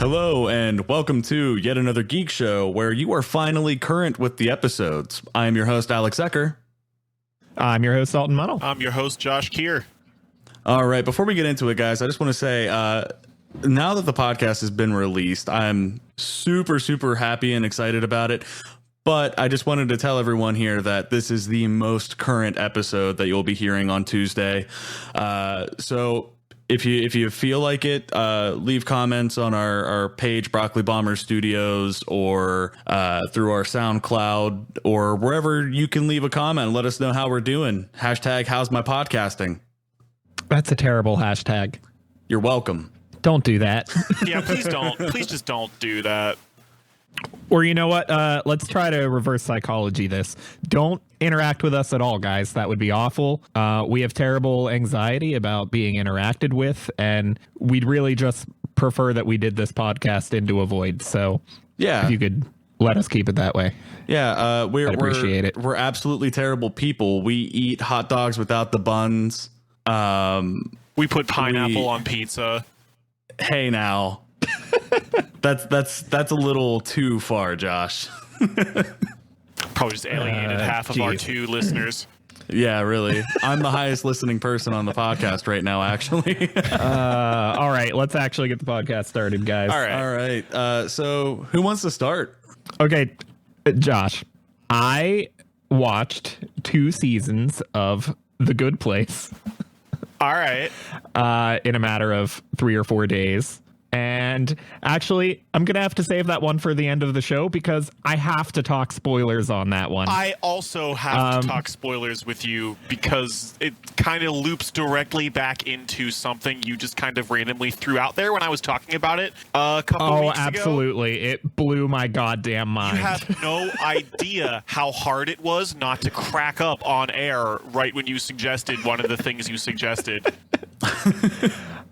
Hello, and welcome to yet another Geek Show, where you are finally current with the episodes. I am your host, Alex Ecker. I'm your host, Alton Munnell. I'm your host, Josh Keir. All right, before we get into it, guys, I just want to say, now that the podcast has been released, I'm super, super happy and excited about it. But I just wanted to tell everyone here that this is the most current episode that you'll be hearing on Tuesday. So if you feel like it, leave comments on our page, broccolibomberstudios, or through our SoundCloud, or wherever you can leave a comment. Let us know how we're doing. Hashtag how's my podcasting? That's a terrible hashtag. You're welcome. Don't do that. Yeah, please don't. Please just don't do that. Or you know what? Let's try to reverse psychology this. Don't interact with us at all, guys. That would be awful. We have terrible anxiety about being interacted with, and we'd really just prefer that we did this podcast into a void. So Yeah. if you could let us keep it that way. Yeah, I'd appreciate it. We're absolutely terrible people. We eat hot dogs without the buns. We put pineapple on pizza. Hey now. That's a little too far, Josh. Probably just alienated half of our 2 listeners. Yeah, really. I'm the highest listening person on the podcast right now, actually. All right, let's actually get the podcast started, guys. All right. All right. So who wants to start? Okay, Josh, I watched 2 seasons of The Good Place All right. in a matter of 3 or 4 days. And actually, I'm going to have to save that one for the end of the show because I have to talk spoilers on that one. I also have to talk spoilers with you because it kind of loops directly back into something you just kind of randomly threw out there when I was talking about it a couple weeks ago. Oh, absolutely. It blew my goddamn mind. You have no idea how hard it was not to crack up on air right when you suggested one of the things you suggested.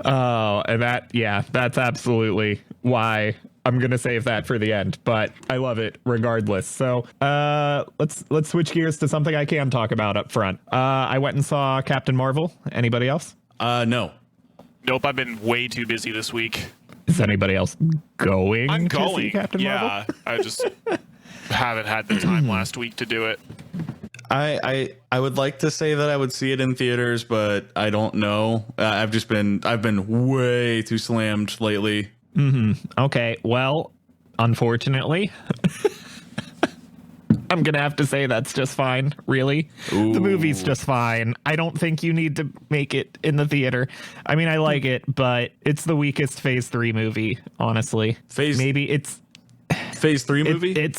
Oh, and that's absolutely why I'm going to save that for the end, but I love it regardless. So let's switch gears to something I can talk about up front. I went and saw Captain Marvel. Anybody else? No. Nope, I've been way too busy this week. Is anybody else going? I'm to going. see Captain Marvel? Yeah, I just haven't had the time last week to do it. I would like to say that I would see it in theaters, but I don't know. I've been way too slammed lately. Okay, well, unfortunately, I'm going to have to say that's just fine, really. Ooh. The movie's just fine. I don't think you need to make it in the theater. I mean, I like it, but it's the weakest Phase 3 movie, honestly. Maybe it's... Phase 3 movie?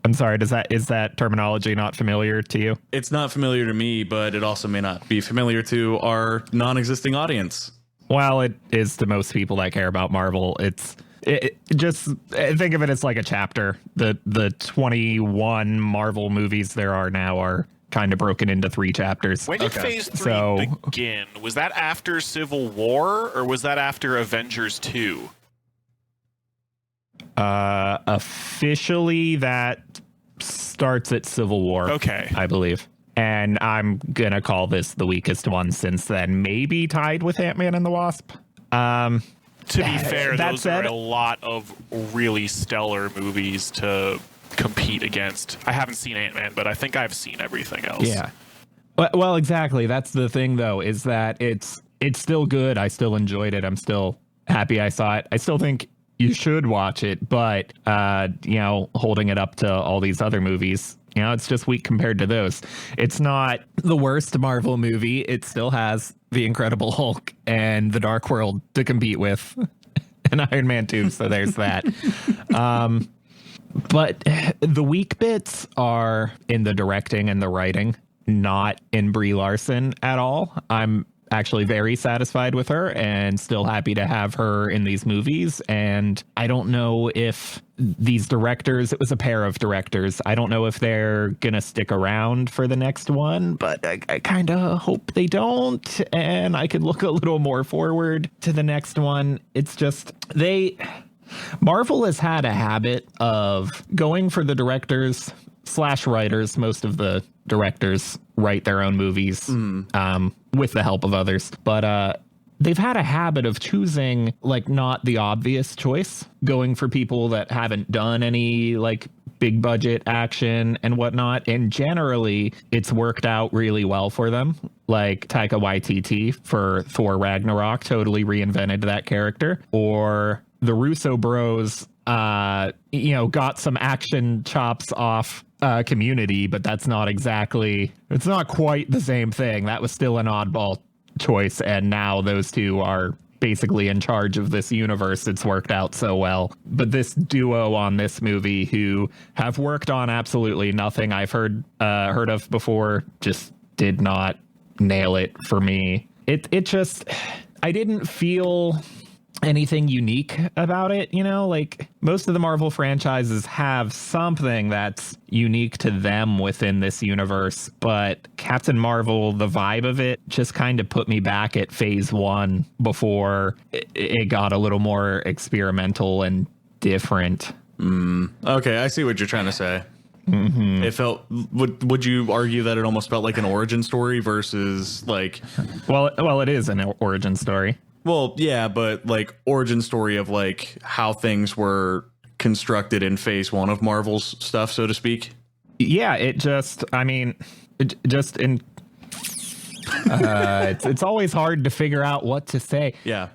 I'm sorry, is that terminology not familiar to you? It's not familiar to me, but it also may not be familiar to our non-existing audience. Well, it is to most people that care about Marvel. It just think of it as like a chapter. The 21 Marvel movies there are now are kind of broken into 3 chapters. When did Phase 3 begin? Was that after Civil War or was that after Avengers 2? Officially, that starts at Civil War. Okay. I believe. And I'm going to call this the weakest one since then. Maybe tied with Ant-Man and the Wasp. To be fair, those said, are a lot of really stellar movies to compete against. I haven't seen Ant-Man, but I think I've seen everything else. Yeah. Well, exactly. That's the thing, though, is that it's still good. I still enjoyed it. I'm still happy I saw it. I still think you should watch it, but, holding it up to all these other movies, it's just weak compared to those. It's not the worst Marvel movie. It still has The Incredible Hulk and The Dark World to compete with, and Iron Man 2, so there's that. But the weak bits are in the directing and the writing, not in Brie Larson at all. I'm actually very satisfied with her and still happy to have her in these movies. And I don't know if these directors, it was a pair of directors, I don't know if they're gonna stick around for the next one, but I kind of hope they don't, and I could look a little more forward to the next one. It's just Marvel has had a habit of going for the directors / writers. Most of the directors write their own movies with the help of others. But they've had a habit of choosing like not the obvious choice, going for people that haven't done any like big budget action and whatnot. And generally it's worked out really well for them. Like Taika Waititi for Thor Ragnarok totally reinvented that character, or the Russo bros, got some action chops off Community, but it's not quite the same thing. That was still an oddball choice. And now those two are basically in charge of this universe. It's worked out so well. But this duo on this movie, who have worked on absolutely nothing I've heard of before, just did not nail it for me. It just, I didn't feel anything unique about it. Like most of the Marvel franchises have something that's unique to them within this universe, but Captain Marvel, the vibe of it just kind of put me back at phase 1 before it got a little more experimental and different. Okay, I see what you're trying to say. Mm-hmm. It felt, would you argue that it almost felt like an origin story versus like, well, it is an origin story. Well, yeah, but like origin story of like how things were constructed in phase 1 of Marvel's stuff, so to speak. Yeah, it's always hard to figure out what to say. Yeah.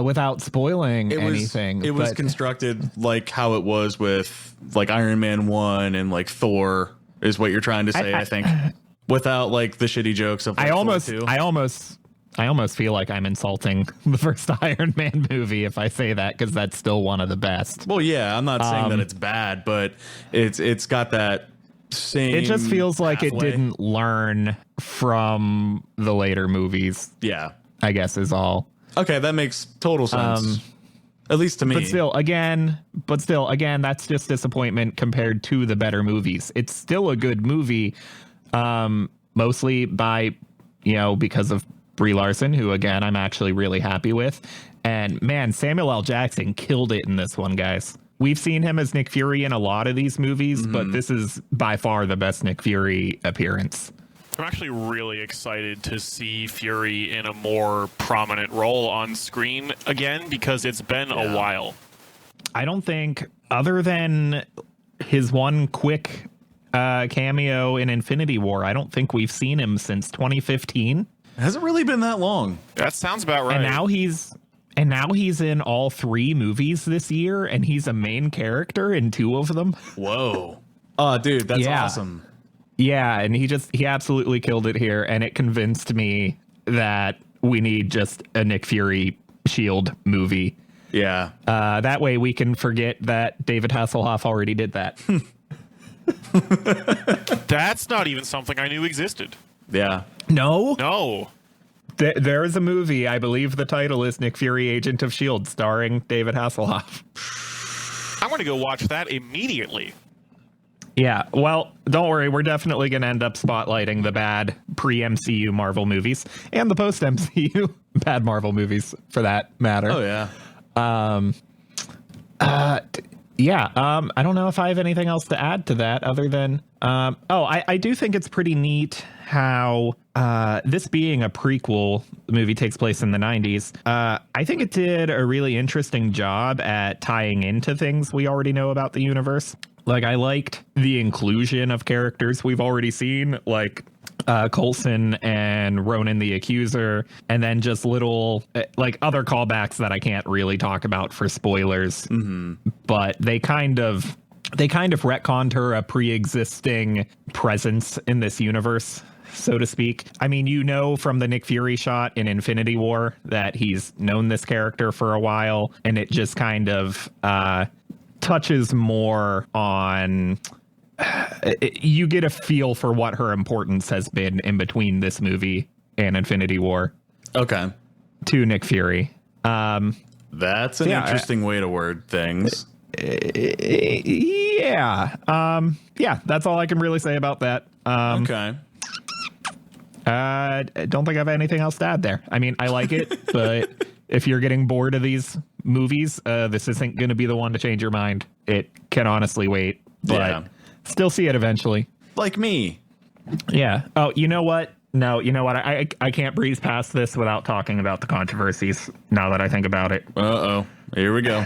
Without spoiling anything. It was constructed like how it was with like Iron Man 1 and like Thor is what you're trying to say, I think. Without like the shitty jokes of like, I almost feel like I'm insulting the first Iron Man movie if I say that, because that's still one of the best. Well, yeah, I'm not saying that it's bad, but it's got that same. It just feels like pathway. It didn't learn from the later movies. Yeah, I guess is all. Okay, that makes total sense. At least to me. But still, again, that's just disappointment compared to the better movies. It's still a good movie, mostly because of Brie Larson, who, again, I'm actually really happy with. And, man, Samuel L. Jackson killed it in this one, guys. We've seen him as Nick Fury in a lot of these movies, but this is by far the best Nick Fury appearance. I'm actually really excited to see Fury in a more prominent role on screen again, because it's been a while. I don't think, other than his one quick cameo in Infinity War, I don't think we've seen him since 2015. It hasn't really been that long. That sounds about right. And now he's in all 3 movies this year, and he's a main character in 2 of them. Whoa. Oh, dude, that's awesome. Yeah, and he absolutely killed it here, and it convinced me that we need just a Nick Fury Shield movie. Yeah. That way we can forget that David Hasselhoff already did that. That's not even something I knew existed. Yeah. No. There is a movie, I believe the title is Nick Fury, Agent of S.H.I.E.L.D., starring David Hasselhoff. I'm going to go watch that immediately. Yeah, well, don't worry. We're definitely going to end up spotlighting the bad pre-MCU Marvel movies and the post-MCU bad Marvel movies, for that matter. Oh, yeah. I don't know if I have anything else to add to that other than, I do think it's pretty neat how this being a prequel, the movie takes place in the 90s. I think it did a really interesting job at tying into things we already know about the universe. Like, I liked the inclusion of characters we've already seen, like Coulson and Ronan the Accuser, and then just little like other callbacks that I can't really talk about for spoilers. But they kind of retconned her a pre-existing presence in this universe, so to speak. I mean, from the Nick Fury shot in Infinity War that he's known this character for a while, and it just kind of touches more on you get a feel for what her importance has been in between this movie and Infinity War. Okay. To Nick Fury. That's an interesting way to word things. That's all I can really say about that. Okay. I don't think I have anything else to add there. I mean, I like it, but if you're getting bored of these movies, this isn't going to be the one to change your mind. It can honestly wait, but still see it eventually. Like me. Yeah. Oh, you know what? No, you know what? I can't breeze past this without talking about the controversies now that I think about it. Uh-oh. Here we go.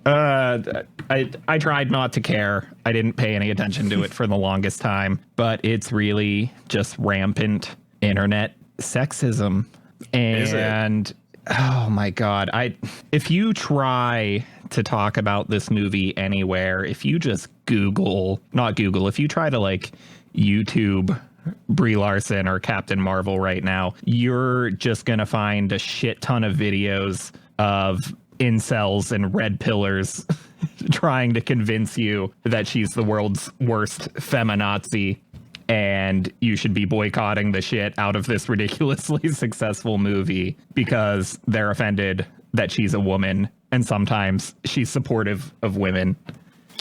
I tried not to care. I didn't pay any attention to it for the longest time, but it's really just rampant internet sexism. And oh my God, if you try to talk about this movie anywhere, if you just if you try to like YouTube Brie Larson or Captain Marvel right now, you're just going to find a shit ton of videos of incels and red pillars trying to convince you that she's the world's worst feminazi and you should be boycotting the shit out of this ridiculously successful movie because they're offended that she's a woman and sometimes she's supportive of women.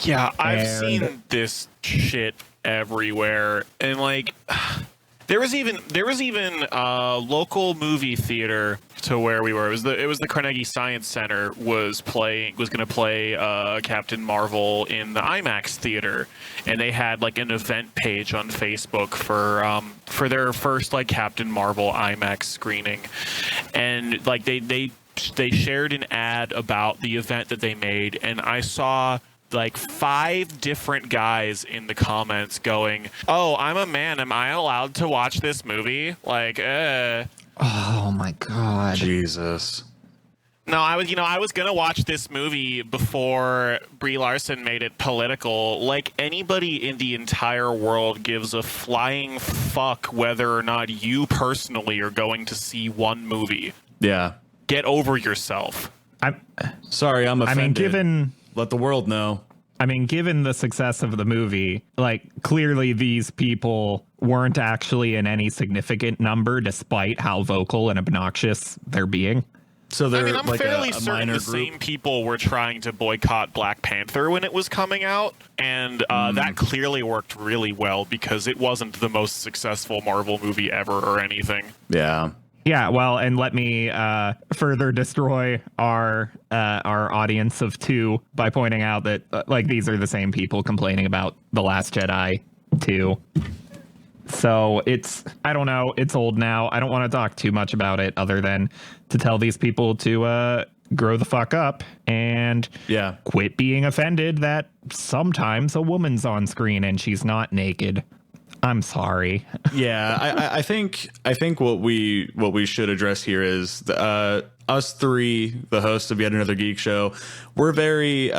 Yeah, I've seen this shit everywhere, and like there was even a local movie theater to where we were. It was the Carnegie Science Center was going to play Captain Marvel in the IMAX theater, and they had like an event page on Facebook for their first like Captain Marvel IMAX screening, and like they shared an ad about the event that they made, and I saw like 5 different guys in the comments going, "Oh, I'm a man. Am I allowed to watch this movie?" Like, oh my God. Jesus. No, I was gonna watch this movie before Brie Larson made it political. Like anybody in the entire world gives a flying fuck whether or not you personally are going to see one movie. Yeah. Get over yourself. Sorry, I'm offended. Let the world know. I mean, given the success of the movie, like clearly these people weren't actually in any significant number despite how vocal and obnoxious they're being. So they're I'm like fairly a certain minor the group. same people were trying to boycott Black Panther when it was coming out, and that clearly worked really well because it wasn't the most successful Marvel movie ever or anything. Yeah. Yeah, well, and let me further destroy our audience of 2 by pointing out that like these are the same people complaining about The Last Jedi too. So I don't know, it's old now. I don't want to talk too much about it other than to tell these people to grow the fuck up and quit being offended that sometimes a woman's on screen and she's not naked. I'm sorry. Yeah, I think what we should address here is us 3, the hosts of Yet Another Geek Show. We're very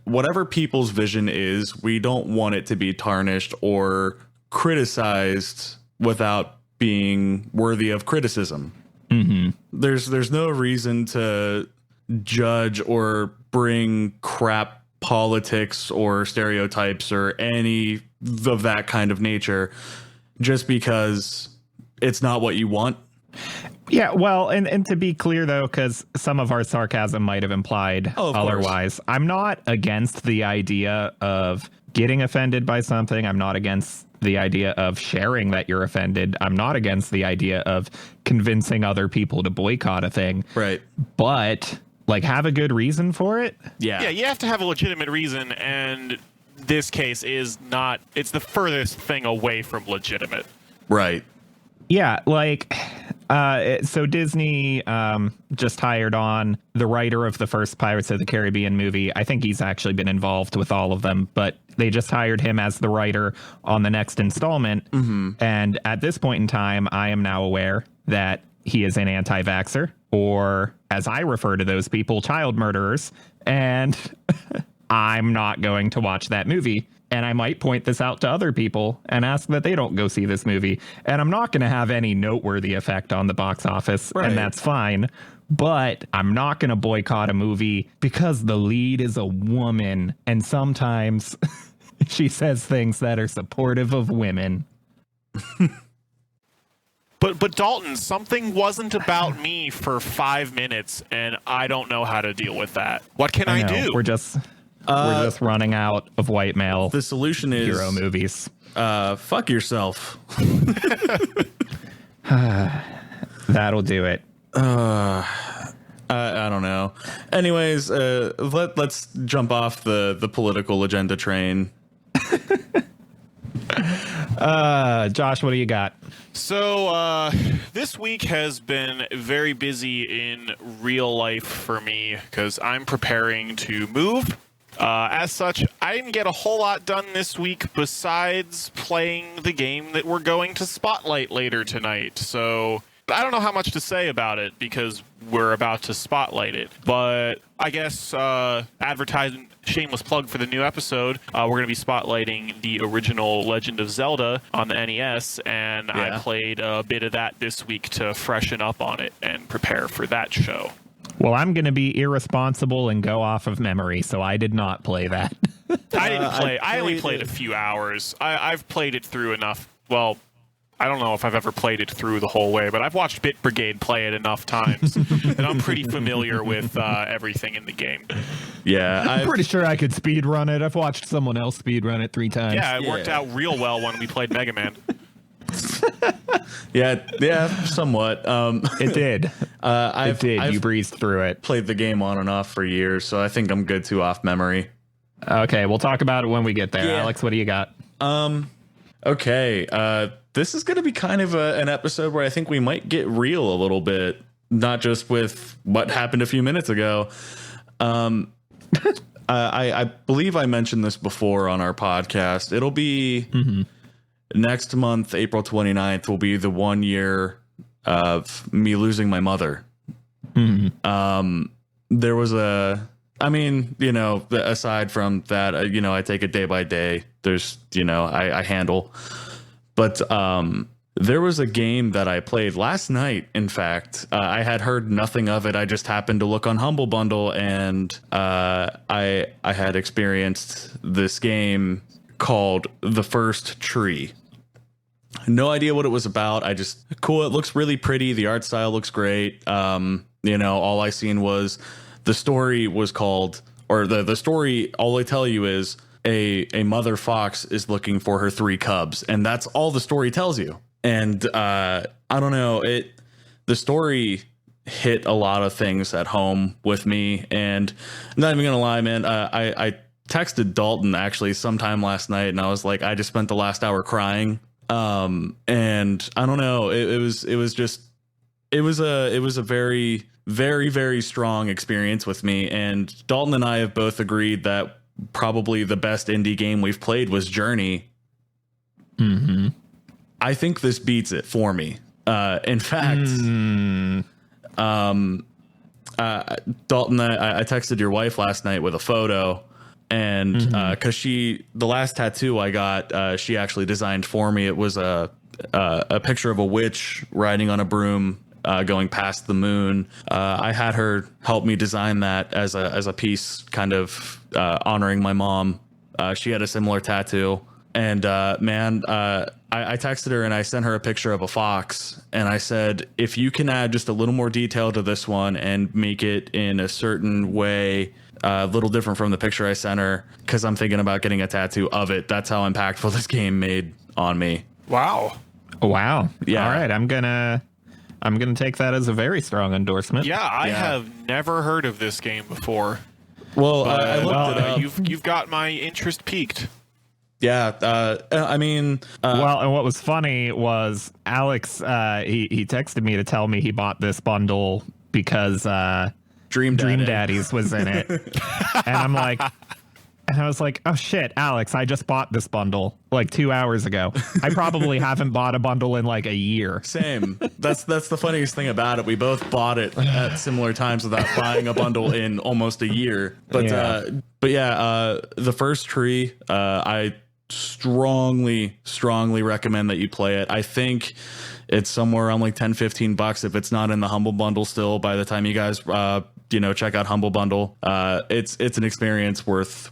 whatever people's vision is, we don't want it to be tarnished or criticized without being worthy of criticism. Mm-hmm. There's no reason to judge or bring crap politics or stereotypes or any of that kind of nature just because it's not what you want. Yeah, well, and to be clear, though, because some of our sarcasm might have implied otherwise, I'm not against the idea of getting offended by something. I'm not against the idea of sharing that you're offended. I'm not against the idea of convincing other people to boycott a thing. Right. But like have a good reason for it. Yeah, you have to have a legitimate reason, and this case is not, it's the furthest thing away from legitimate. Right. Yeah, like so Disney just hired on the writer of the first Pirates of the Caribbean movie. I think he's actually been involved with all of them, but they just hired him as the writer on the next installment. Mm-hmm. And at this point in time, I am now aware that he is an anti-vaxxer, or as I refer to those people, child murderers. And I'm not going to watch that movie. And I might point this out to other people and ask that they don't go see this movie. And I'm not going to have any noteworthy effect on the box office, right. And that's fine. But I'm not going to boycott a movie because the lead is a woman. And sometimes she says things that are supportive of women. But Dalton, something wasn't about me for 5 minutes, and I don't know how to deal with that. What can I do? We're just running out of white male. The solution is hero movies. Fuck yourself. That'll do it. I don't know. Anyways, let's jump off the political agenda train. Josh, what do you got? So this week has been very busy in real life for me because I'm preparing to move. As such, I didn't get a whole lot done this week besides playing the game that we're going to spotlight later tonight. So I don't know how much to say about it because we're about to spotlight it. But I guess advertising, shameless plug for the new episode, we're going to be spotlighting the original Legend of Zelda on the NES, and I played a bit of that this week to freshen up on it and prepare for that show. Well, I'm going to be irresponsible and go off of memory, so I did not play that. I didn't play. I only played a few hours. I've played it through enough. Well, I don't know if I've ever played it through the whole way, but I've watched Bit Brigade play it enough times, and I'm pretty familiar with everything in the game. Yeah, I'm pretty sure I could speed run it. I've watched someone else speed run it 3 times. Yeah, it worked out real well when we played Mega Man. yeah, somewhat. It did. I've You breezed through it. played the game on and off for years, so I think I'm good to off memory. Okay, we'll talk about it when we get there. Yeah. Alex, what do you got? Okay, this is going to be kind of an episode where I think we might get real a little bit, not just with what happened a few minutes ago. I believe I mentioned this before on our podcast. It'll be next month, April 29th, will be the 1 year of me losing my mother. There was aside from that, I take it day by day. There's, I handle. But there was a game that I played last night. In fact, I had heard nothing of it. I just happened to look on Humble Bundle, and I had experienced this game called The First Tree. No idea what it was about. Cool. It looks really pretty. The art style looks great. All I seen was the story was called, or the story. All they tell you is a mother fox is looking for her 3 cubs, and that's all the story tells you. And I don't know, the story hit a lot of things at home with me, and I'm not even gonna lie, man. I texted Dalton actually sometime last night, and I was like, I just spent the last hour crying. And I don't know, it was a very, very, very strong experience with me. And Dalton and I have both agreed that probably the best indie game we've played was Journey. I think this beats it for me. In fact, Dalton, I texted your wife last night with a photo, and because the last tattoo I got, she actually designed for me. It was a picture of a witch riding on a broom, going past the moon. I had her help me design that as a piece, kind of honoring my mom. She had a similar tattoo, and I texted her and I sent her a picture of a fox, and I said, if you can add just a little more detail to this one and make it in a certain way, a little different from the picture I sent her, because I'm thinking about getting a tattoo of it. That's how impactful this game made on me. Wow. Yeah. All right, I'm gonna take that as a very strong endorsement. Yeah, I have never heard of this game before. Well, I looked it up. You've got my interest piqued. Yeah, and what was funny was Alex, he texted me to tell me he bought this bundle because Dream Daddies was in it. And I was like, oh shit, Alex, I just bought this bundle like 2 hours ago. I probably haven't bought a bundle in like a year. Same. That's the funniest thing about it. We both bought it at similar times without buying a bundle in almost a year. But The First Tree, I strongly recommend that you play it. I think it's somewhere around like $10-15 if it's not in the Humble Bundle still by the time you guys check out Humble Bundle. It's an experience worth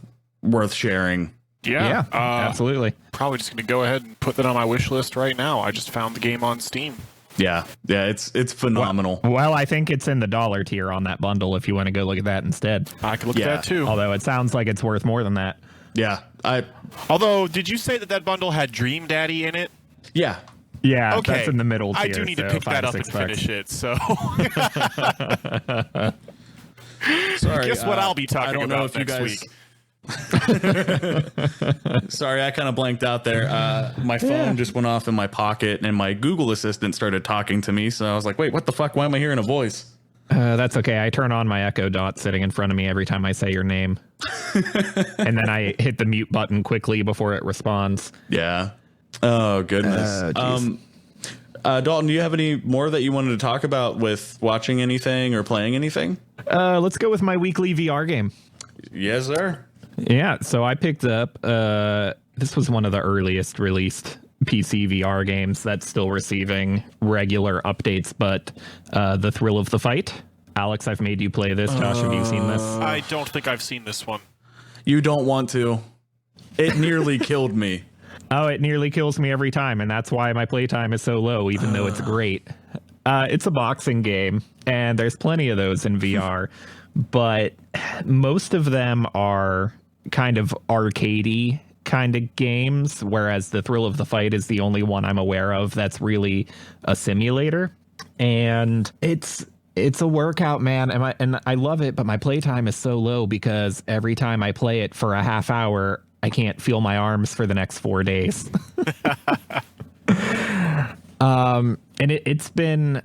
sharing. Yeah, absolutely. Probably just gonna go ahead and put that on my wish list right now. I just found the game on Steam. Yeah, it's phenomenal. Well, I think it's in the dollar tier on that bundle if you want to go look at that instead. I can look at that too. Although it sounds like it's worth more than that. Yeah, Although, did you say that bundle had Dream Daddy in it? Yeah. Yeah, okay. That's in the middle tier. I do need to pick that up and finish it, so... Sorry. Guess what I'll be talking about next week. Sorry, I kind of blanked out there. My phone just went off in my pocket, and my Google Assistant started talking to me. So I was like, wait, what the fuck? Why am I hearing a voice? That's okay. I turn on my Echo Dot sitting in front of me every time I say your name. And then I hit the mute button quickly before it responds. Yeah. Oh, goodness. Dalton, do you have any more that you wanted to talk about with watching anything or playing anything? Let's go with my weekly VR game. Yes, sir. Yeah, so I picked up, this was one of the earliest released PC VR games that's still receiving regular updates, but The Thrill of the Fight. Alex, I've made you play this. Josh, have you seen this? I don't think I've seen this one. You don't want to. It nearly killed me. Oh, it nearly kills me every time, and that's why my playtime is so low, even though it's great. It's a boxing game, and there's plenty of those in VR, but most of them are kind of arcadey kind of games, whereas The Thrill of the Fight is the only one I'm aware of that's really a simulator. And it's a workout, man, and I love it, but my playtime is so low because every time I play it for a half hour, I can't feel my arms for the next 4 days. And it's been,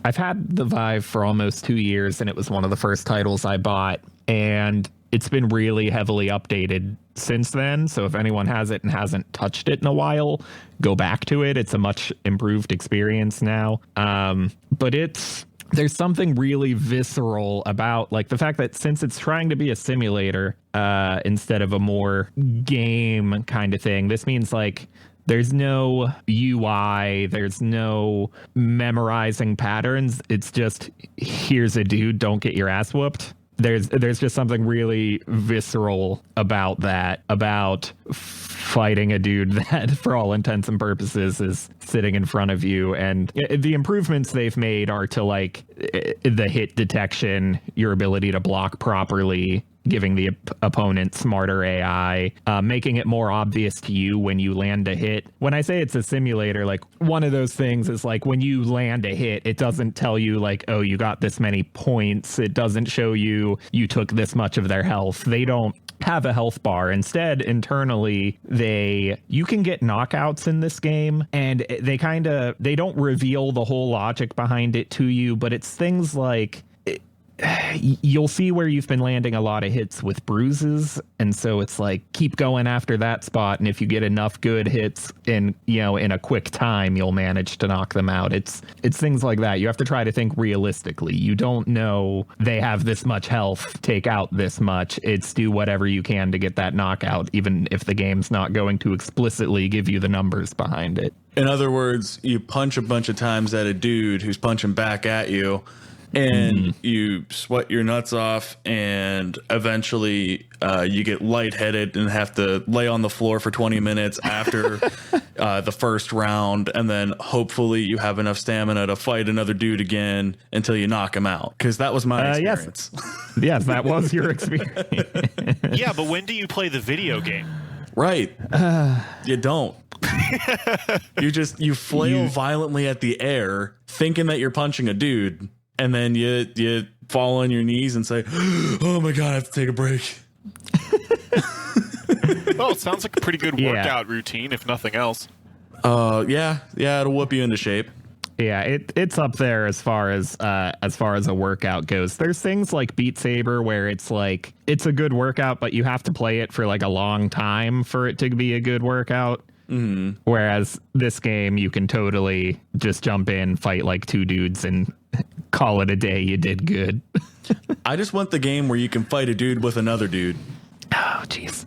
I've had the Vive for almost 2 years, and it was one of the first titles I bought, and it's been really heavily updated since then. So if anyone has it and hasn't touched it in a while, go back to it. It's a much improved experience now. But there's something really visceral about like the fact that since it's trying to be a simulator instead of a more game kind of thing, this means like there's no UI, there's no memorizing patterns. It's just, here's a dude, don't get your ass whooped. There's just something really visceral about that, about fighting a dude that for all intents and purposes is sitting in front of you. And the improvements they've made are to like the hit detection, your ability to block properly, giving the opponent smarter AI, making it more obvious to you when you land a hit. When I say it's a simulator, like one of those things is like when you land a hit, it doesn't tell you like, oh, you got this many points. It doesn't show you took this much of their health. They don't have a health bar. Instead, internally, you can get knockouts in this game, and they don't reveal the whole logic behind it to you, but it's things like you'll see where you've been landing a lot of hits with bruises, and so it's like keep going after that spot, and if you get enough good hits in a quick time, you'll manage to knock them out. It's things like that. You have to try to think realistically. You don't know they have this much health, take out this much. It's do whatever you can to get that knockout, even if the game's not going to explicitly give you the numbers behind it. In other words, you punch a bunch of times at a dude who's punching back at you, and you sweat your nuts off, and eventually you get lightheaded and have to lay on the floor for 20 minutes after the first round, and then hopefully you have enough stamina to fight another dude again until you knock him out, because that was my experience. Yes, that was your experience. Yeah, but when do you play the video game? Right. You don't. You flail violently at the air thinking that you're punching a dude, and then you fall on your knees and say, oh my God, I have to take a break. Well, it sounds like a pretty good workout routine, if nothing else. Yeah, it'll whoop you into shape. Yeah, it's up there as far as a workout goes. There's things like Beat Saber where it's like it's a good workout, but you have to play it for like a long time for it to be a good workout. Mm-hmm. Whereas this game, you can totally just jump in, fight like two dudes, and call it a day. You did good. I just want the game where you can fight a dude with another dude. Oh, jeez.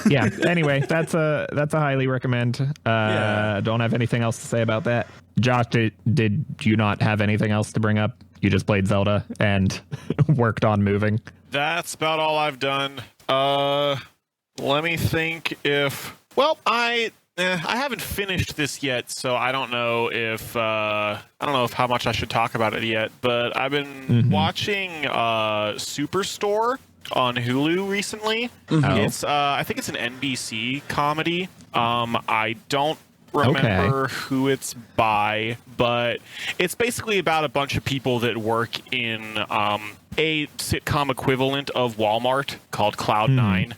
Yeah. Anyway, that's a highly recommend. Don't have anything else to say about that. Josh, did you not have anything else to bring up? You just played Zelda and worked on moving. That's about all I've done. Let me think if... Well, I haven't finished this yet, so I don't know if how much I should talk about it yet. But I've been watching Superstore on Hulu recently. Mm-hmm. It's I think it's an NBC comedy. I don't remember who it's by, but it's basically about a bunch of people that work in a sitcom equivalent of Walmart called Cloud9.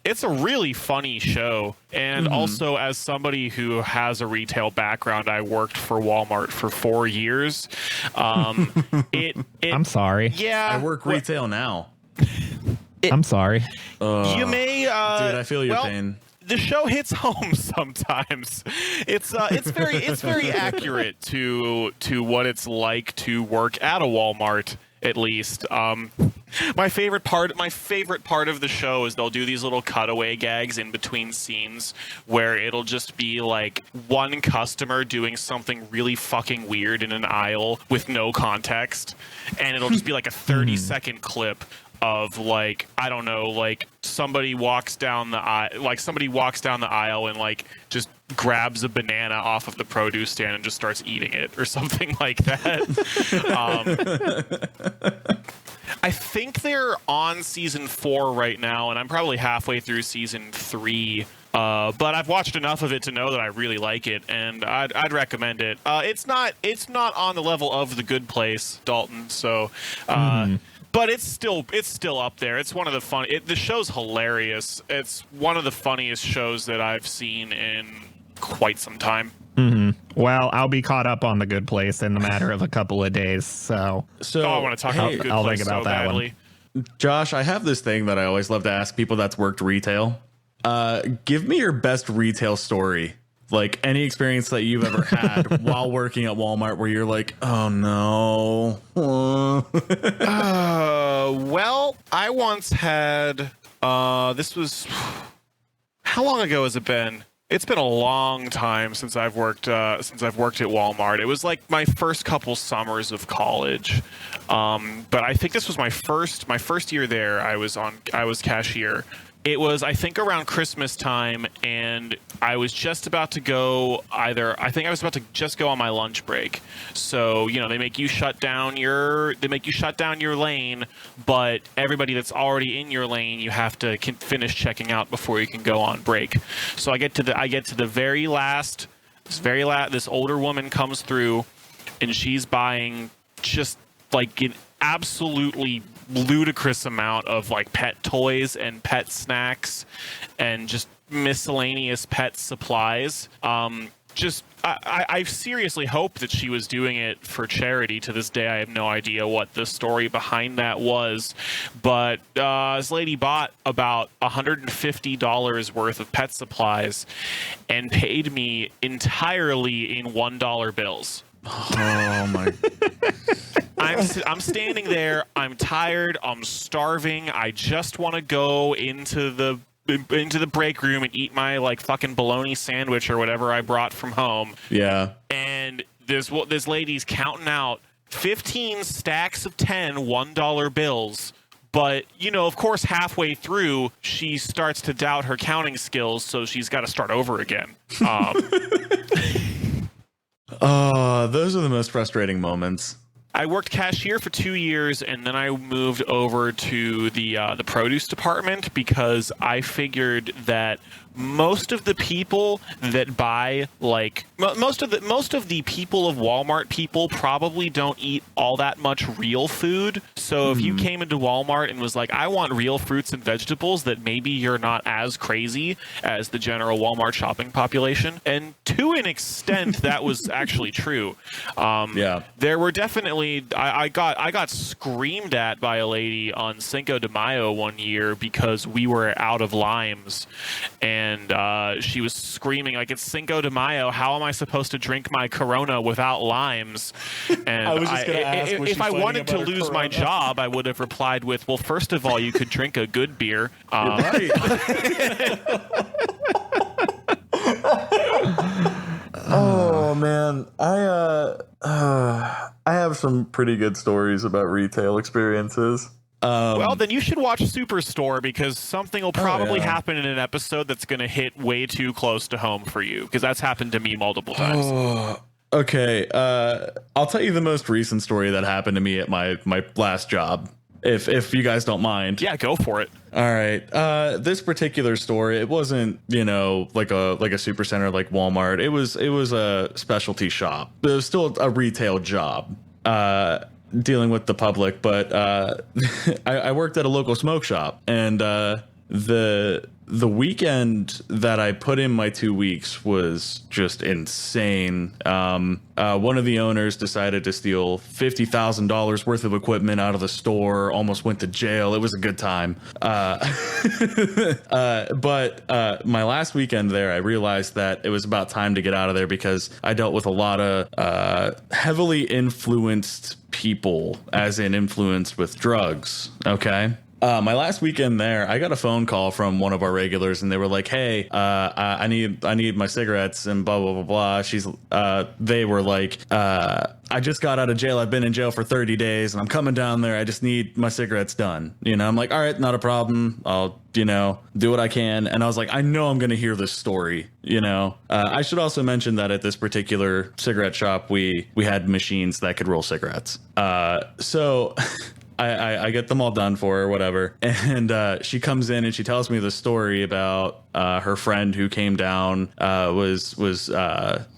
It's a really funny show, and also as somebody who has a retail background, I worked for Walmart for 4 years. I'm sorry. Yeah, I work retail now. I'm sorry. You may, Dude, I feel your pain. The show hits home sometimes. It's very accurate to what it's like to work at a Walmart, at least. My favorite part of the show is they'll do these little cutaway gags in between scenes where it'll just be like one customer doing something really fucking weird in an aisle with no context, and it'll just be like a 30-second clip of like, I don't know, like somebody walks down the aisle and like just grabs a banana off of the produce stand and just starts eating it or something like that. I think they're on season 4 right now, and I'm probably halfway through season 3. But I've watched enough of it to know that I really like it, and I'd recommend it. It's not on the level of The Good Place, Dalton. So, but it's still up there. It's one of the the show's hilarious. It's one of the funniest shows that I've seen in quite some time. Well, I'll be caught up on The Good Place in the matter of a couple of days. So I want to talk about The Good I'll Place think about so that badly. one. Josh, I have this thing that I always love to ask people that's worked retail. Give me your best retail story. Like any experience that you've ever had while working at Walmart where you're like, oh no. Well, I once had, this was, how long ago has it been? It's been a long time since I've worked at Walmart. It was like my first couple summers of college. But I think this was my first year there. I was cashier. It was, I think, around Christmas time, and I was just about to go I think I was about to just go on my lunch break. So, you know, they make you shut down your lane, but everybody that's already in your lane, you have to finish checking out before you can go on break. So I get to the very last, this older woman comes through, and she's buying just like an absolutely ludicrous amount of like pet toys and pet snacks and just miscellaneous pet supplies. I seriously hope that she was doing it for charity. To this day, I have no idea what the story behind that was, but this lady bought about $150 worth of pet supplies and paid me entirely in $1 bills. Oh my. I'm standing there. I'm tired. I'm starving. I just want to go into the break room and eat my like fucking bologna sandwich or whatever I brought from home. Yeah. And this lady's counting out 15 stacks of $1 bills. But, you know, of course, halfway through, she starts to doubt her counting skills, so she's got to start over again. Those are the most frustrating moments. I worked cashier for 2 years, and then I moved over to the produce department because I figured that most of the people that buy, like most of the people of Walmart people probably don't eat all that much real food. So if you came into Walmart and was like, I want real fruits and vegetables, that maybe you're not as crazy as the general Walmart shopping population. And to an extent, that was actually true. Yeah, there were definitely I got screamed at by a lady on Cinco de Mayo one year because we were out of limes, and she was screaming like, it's Cinco de Mayo, how am I supposed to drink my Corona without limes? And I was just gonna ask, if I wanted to lose my job, I would have replied with, well, first of all, you could drink a good beer. right. Oh man, I have some pretty good stories about retail experiences. Well, then you should watch Superstore, because something will probably happen in an episode that's going to hit way too close to home for you, because that's happened to me multiple times. Okay, I'll tell you the most recent story that happened to me at my last job. if you guys don't mind. Yeah, go for it. All right. This particular store, it wasn't, like a supercenter like Walmart. It was a specialty shop. It was still a retail job, dealing with the public, but I worked at a local smoke shop, and the weekend that I put in my 2 weeks was just insane. One of the owners decided to steal $50,000 worth of equipment out of the store, almost went to jail. It was a good time. But my last weekend there, I realized that it was about time to get out of there because I dealt with a lot of heavily influenced people, as in influenced with drugs. Okay. My last weekend there, I got a phone call from one of our regulars, and they were like, "Hey, I need my cigarettes," and blah blah blah blah. They were like, "I just got out of jail. I've been in jail for 30 days, and I'm coming down there. I just need my cigarettes done." I'm like, "All right, not a problem. I'll do what I can." And I was like, "I know I'm gonna hear this story." I should also mention that at this particular cigarette shop, we had machines that could roll cigarettes. So. I get them all done for her, whatever. And she comes in and she tells me the story about her friend who came down, was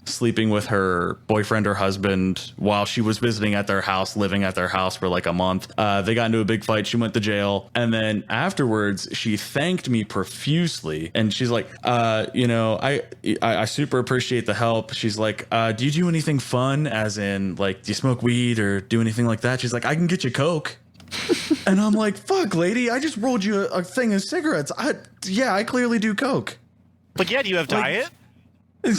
sleeping with her boyfriend or husband while she was visiting at their house, living at their house for like a month. They got into a big fight. She went to jail. And then afterwards, she thanked me profusely. And she's like, I super appreciate the help. She's like, do you do anything fun? As in, like, do you smoke weed or do anything like that? She's like, I can get you Coke. And I'm like, fuck, lady, I just rolled you a thing of cigarettes. I clearly do Coke. Like, yeah, do you have diet? I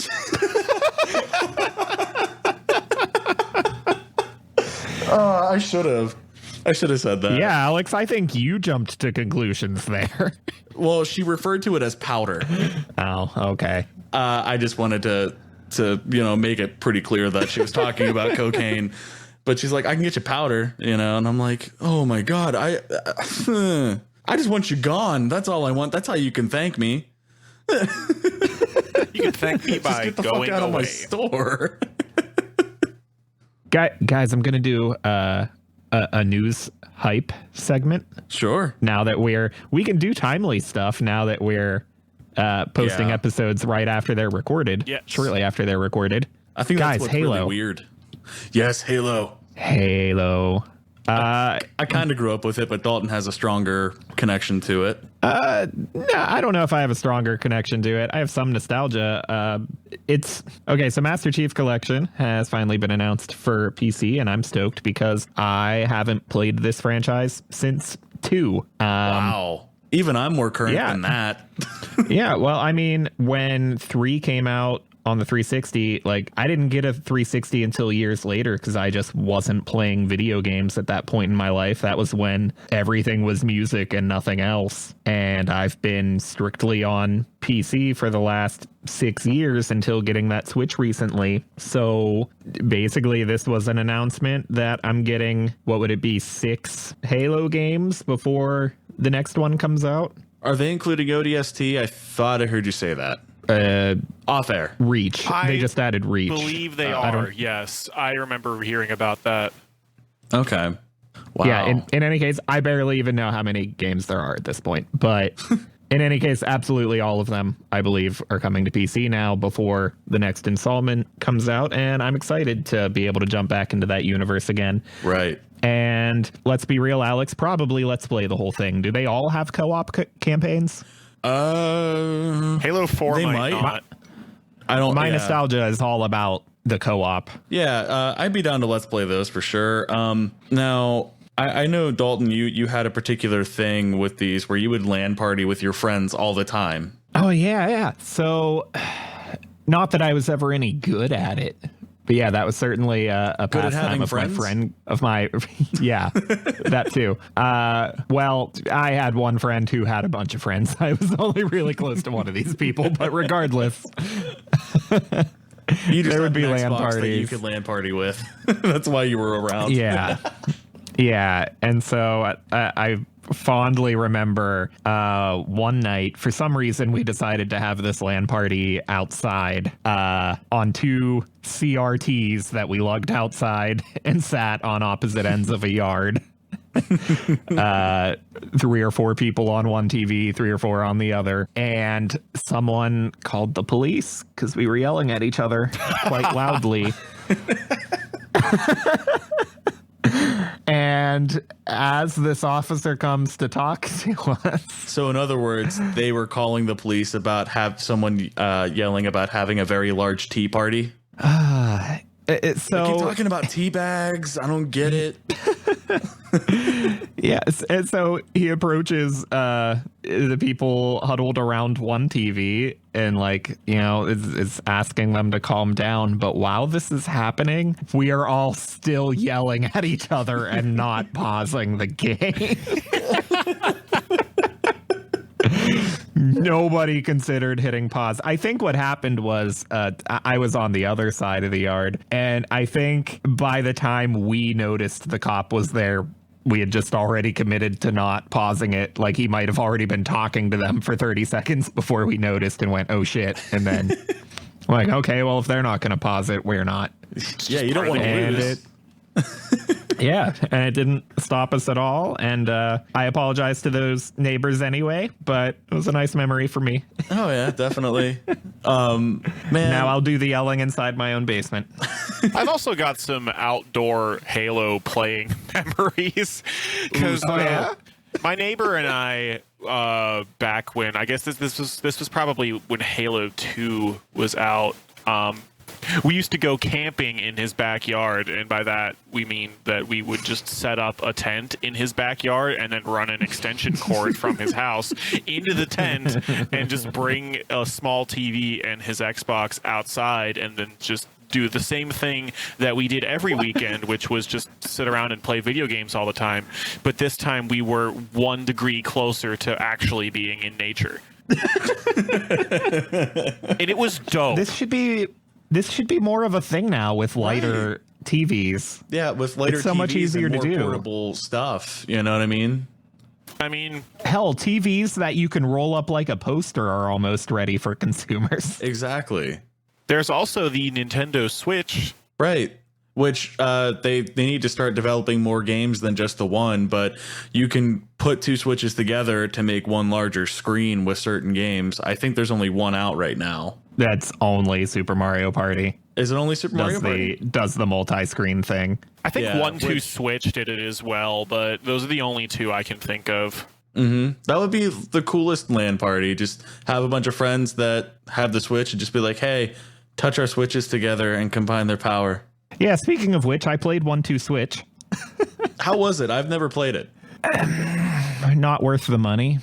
should have said that. Yeah, Alex, I think you jumped to conclusions there. Well, she referred to it as powder. Oh, okay. I just wanted to make it pretty clear that she was talking about cocaine. But she's like, I can get you powder, and I'm like, oh my God, I just want you gone. That's all I want. That's how you can thank me. You can thank me by get the going fuck out away. of my store. Guys, I'm going to do a news hype segment. Sure. Now that we can do timely stuff now that we're posting episodes right after they're recorded. Yes. Shortly after they're recorded. I think guys, that's what's Halo. really weird. Yes, Halo. I kind of grew up with it, but Dalton has a stronger connection to it. No, I don't know if I have a stronger connection to it. I have some nostalgia. It's okay. So Master Chief Collection has finally been announced for PC, and I'm stoked because I haven't played this franchise since 2. Wow. Even I'm more current than that. Yeah. Well, I mean, when 3 came out on the 360, like, I didn't get a 360 until years later because I just wasn't playing video games at that point in my life. That was when everything was music and nothing else. And I've been strictly on PC for the last 6 years until getting that Switch recently. So basically, this was an announcement that I'm getting, what would it be, 6 Halo games before the next one comes out. Are they including ODST? I thought I heard you say that. Off air. Reach. They just added Reach. I believe they are. Yes, I remember hearing about that. Okay. Wow. Yeah. In any case, I barely even know how many games there are at this point. But in any case, absolutely all of them, I believe, are coming to PC now before the next installment comes out. And I'm excited to be able to jump back into that universe again. Right. And let's be real, Alex, probably let's play the whole thing. Do they all have co-op campaigns? Halo 4 they might not. I don't. My nostalgia is all about the co-op. Yeah, I'd be down to let's play those for sure. Now I know, Dalton, you had a particular thing with these where you would LAN party with your friends all the time. Oh yeah. So, not that I was ever any good at it. But yeah, that was certainly a pastime of my yeah, that too. Well, I had one friend who had a bunch of friends. I was only really close to one of these people, but regardless, There would be LAN parties that you could LAN party with. That's why you were around. Yeah. Yeah. And so I fondly remember one night, for some reason, we decided to have this LAN party outside on 2 CRTs that we lugged outside and sat on opposite ends of a yard. 3 or 4 people on one TV, 3 or 4 on the other. And someone called the police because we were yelling at each other quite loudly. And as this officer comes to talk to us. So in other words, they were calling the police about someone yelling about having a very large tea party. So They keep talking about tea bags. I don't get it. Yes, and so he approaches the people huddled around one TV and is asking them to calm down. But while this is happening, we are all still yelling at each other and not pausing the game. Nobody considered hitting pause. I think what happened was I was on the other side of the yard, and I think by the time we noticed the cop was there, we had just already committed to not pausing it. Like, he might have already been talking to them for 30 seconds before we noticed and went, oh shit. And then like, okay, well, if they're not going to pause it, we're not. Yeah, you don't want to lose. Yeah, and it didn't stop us at all. And I apologize to those neighbors anyway, but it was a nice memory for me. Oh, yeah, definitely. Man. Now I'll do the yelling inside my own basement. I've also got some outdoor Halo playing memories. Because my neighbor and I, back when, I guess this was probably when Halo 2 was out, we used to go camping in his backyard, and by that we mean that we would just set up a tent in his backyard and then run an extension cord from his house into the tent and just bring a small TV and his Xbox outside and then just do the same thing that we did every weekend, which was just sit around and play video games all the time. But this time we were 1 degree closer to actually being in nature. And it was dope. This should be more of a thing now with lighter TVs. Yeah, with lighter it's so TVs much easier and more to do. Portable stuff. You know what I mean? Hell, TVs that you can roll up like a poster are almost ready for consumers. Exactly. There's also the Nintendo Switch. Right. Which they need to start developing more games than just the one, but you can put 2 Switches together to make one larger screen with certain games. I think there's only one out right now. That's only Super Mario Party. Is it only Super Mario Party? Does the multi-screen thing. I think 1-2 Switch did it as well, but those are the only 2 I can think of. Mm-hmm. That would be the coolest LAN party. Just have a bunch of friends that have the Switch and just be like, hey, touch our Switches together and combine their power. Yeah, speaking of which, I played 1-2 Switch. How was it? I've never played it. Not worth the money.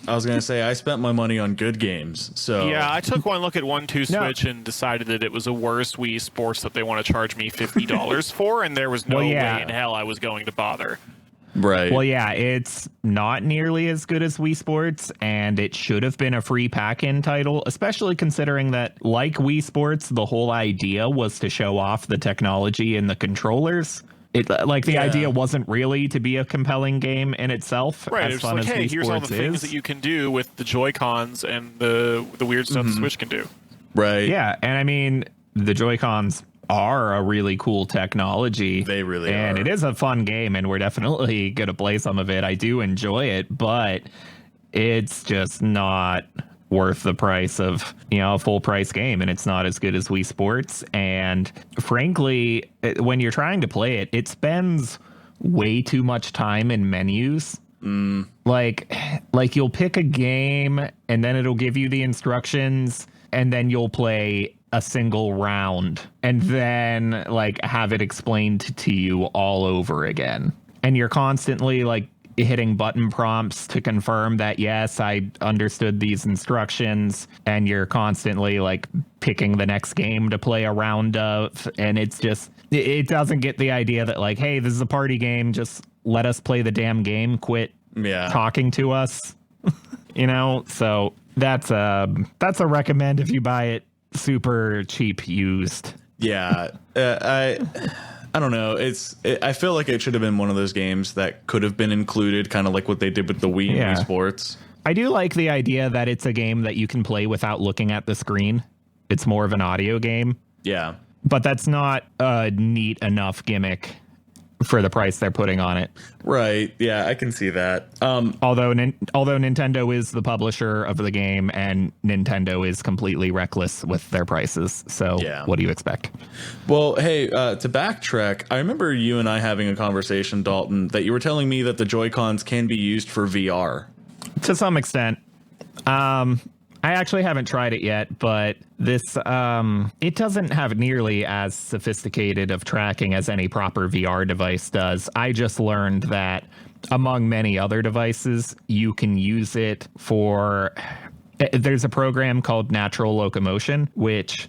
I was going to say, I spent my money on good games. So yeah, I took one look at 1-2 Switch and decided that it was a worse Wii Sports that they want to charge me $50 for, and there was no way in hell I was going to bother. Right. Well, yeah, it's not nearly as good as Wii Sports, and it should have been a free pack-in title, especially considering that, like Wii Sports, the whole idea was to show off the technology in the controllers. The idea wasn't really to be a compelling game in itself. Right, as it's fun like, as hey, Wii here's all Sports the things that you can do with the Joy-Cons and the weird stuff the Switch can do. Right. Yeah, and I mean, the Joy-Cons are a really cool technology. They really are. And it is a fun game, and we're definitely going to play some of it. I do enjoy it, but it's just not worth the price of, a full price game, and it's not as good as Wii Sports. And frankly, when you're trying to play it, it spends way too much time in menus. Like you'll pick a game and then it'll give you the instructions, and then you'll play a single round and then have it explained to you all over again. And you're constantly hitting button prompts to confirm that, yes, I understood these instructions, and you're constantly picking the next game to play a round of. And it's just, it doesn't get the idea that hey, this is a party game. Just let us play the damn game. Quit talking to us, So that's a recommend if you buy it super cheap used. Yeah. I don't know. I feel like it should have been one of those games that could have been included, kind of like what they did with the Wii and Wii Sports. I do like the idea that it's a game that you can play without looking at the screen. It's more of an audio game. Yeah. But that's not a neat enough gimmick for the price they're putting on it. Right. Yeah, I can see that. Although Nintendo is the publisher of the game and Nintendo is completely reckless with their prices. So what do you expect? Well, hey, to backtrack, I remember you and I having a conversation, Dalton, that you were telling me that the Joy-Cons can be used for VR. To some extent. I actually haven't tried it yet, but this it doesn't have nearly as sophisticated of tracking as any proper VR device does. I just learned that among many other devices, you can use it for... There's a program called Natural Locomotion, which...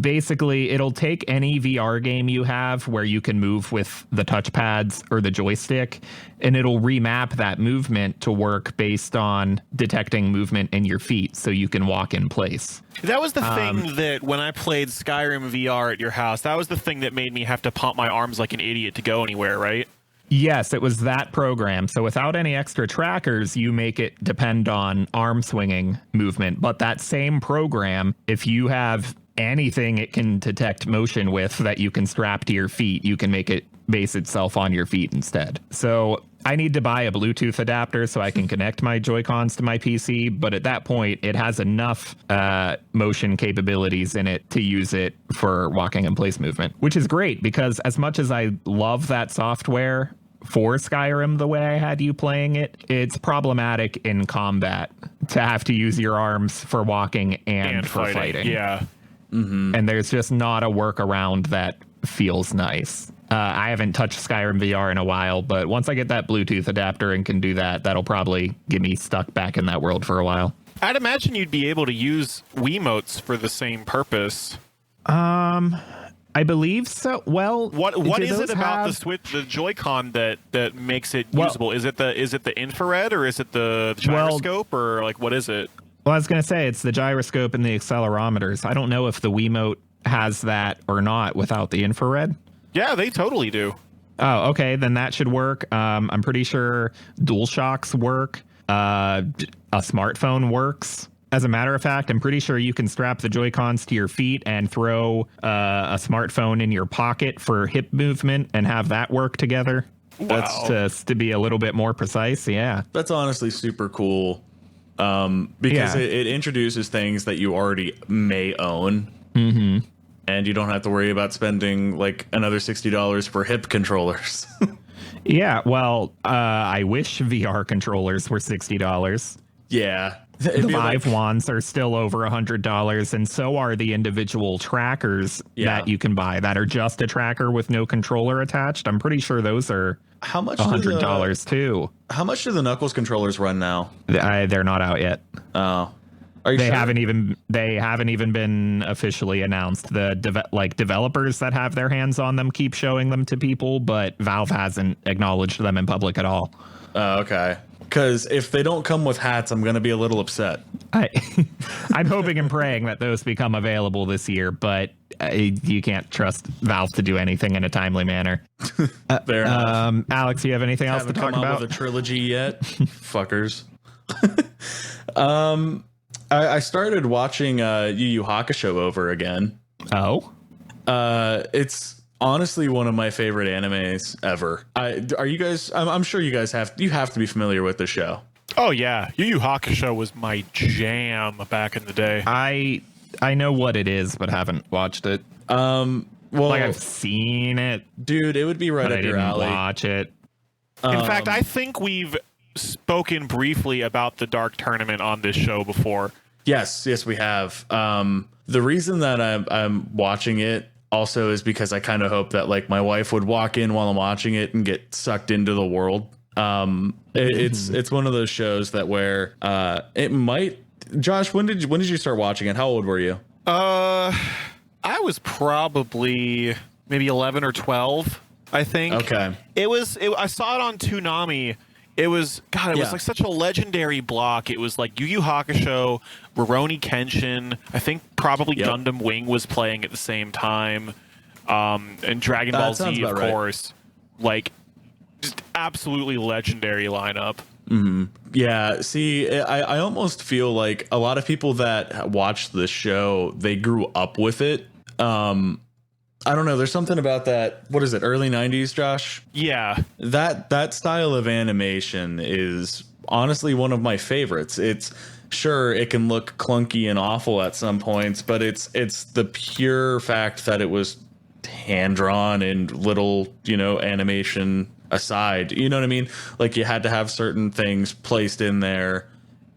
Basically, it'll take any VR game you have where you can move with the touchpads or the joystick, and it'll remap that movement to work based on detecting movement in your feet so you can walk in place. That was the thing that when I played Skyrim VR at your house, that was the thing that made me have to pump my arms like an idiot to go anywhere, right? Yes, it was that program. So without any extra trackers, you make it depend on arm swinging movement. But that same program, if you have anything it can detect motion with that you can strap to your feet, you can make it base itself on your feet instead. So I need to buy a Bluetooth adapter so I can connect my Joy-Cons to my PC, but at that point it has enough motion capabilities in it to use it for walking in place movement, which is great because as much as I love that software for Skyrim the way I had you playing it, it's problematic in combat to have to use your arms for walking and for fighting. Yeah. Mm-hmm. And there's just not a workaround that feels nice. I haven't touched Skyrim VR in a while, but once I get that Bluetooth adapter and can do that, that'll probably get me stuck back in that world for a while. I'd imagine you'd be able to use Wiimotes for the same purpose. I believe so. Well, what is it about the Switch, the Joy-Con that makes it usable? Is it the infrared or is it the gyroscope or like what is it? Well, I was going to say it's the gyroscope and the accelerometers. I don't know if the Wiimote has that or not without the infrared. Yeah, they totally do. Oh, okay. Then that should work. I'm pretty sure DualShocks work. A smartphone works. As a matter of fact, I'm pretty sure you can strap the Joy-Cons to your feet and throw a smartphone in your pocket for hip movement and have that work together. Wow. That's just to be a little bit more precise. Yeah. That's honestly super cool. Because it introduces things that you already may own. Mm-hmm. And you don't have to worry about spending like another $60 for hip controllers. Yeah, well, I wish VR controllers were $60. Yeah. The Vive wands are still over $100, and so are the individual trackers that you can buy that are just a tracker with no controller attached. I'm pretty sure those are $100 too. How much do the Knuckles controllers run now? They're not out yet. Oh. Are you they sure? haven't even been officially announced. The developers that have their hands on them keep showing them to people, but Valve hasn't acknowledged them in public at all. Okay. Because if they don't come with hats, I'm going to be a little upset. I'm hoping and praying that those become available this year, but you can't trust Valve to do anything in a timely manner. Fair enough. Alex, you have anything else to talk about? With a trilogy yet? Fuckers. I started watching Yu Yu Hakusho over again. Oh? It's honestly one of my favorite animes ever. Are you guys? I'm sure you guys have to be familiar with the show. Oh yeah, Yu Yu Hakusho was my jam back in the day. I know what it is, but haven't watched it. Well, like I've seen it, dude. It would be right up your alley. Watch it. In fact, I think we've spoken briefly about the Dark Tournament on this show before. Yes, we have. The reason that I'm watching it also is because I kind of hope that like my wife would walk in while I'm watching it and get sucked into the world. It's one of those shows that where it might. Josh, when did you start watching it? How old were you? I was probably maybe 11 or 12, I think. Okay. I saw it on Toonami. It was like such a legendary block. It was like Yu Yu Hakusho, Rurouni Kenshin. I think probably Gundam Wing was playing at the same time, and Dragon Ball Z, of course. Like, just absolutely legendary lineup. Mm-hmm. Yeah. See, I almost feel like a lot of people that watch this show, they grew up with it. I don't know. There's something about that. What is it? Early 90s, Josh? Yeah. That style of animation is honestly one of my favorites. It's sure it can look clunky and awful at some points, but it's the pure fact that it was hand drawn and little, animation aside. You know what I mean? Like you had to have certain things placed in there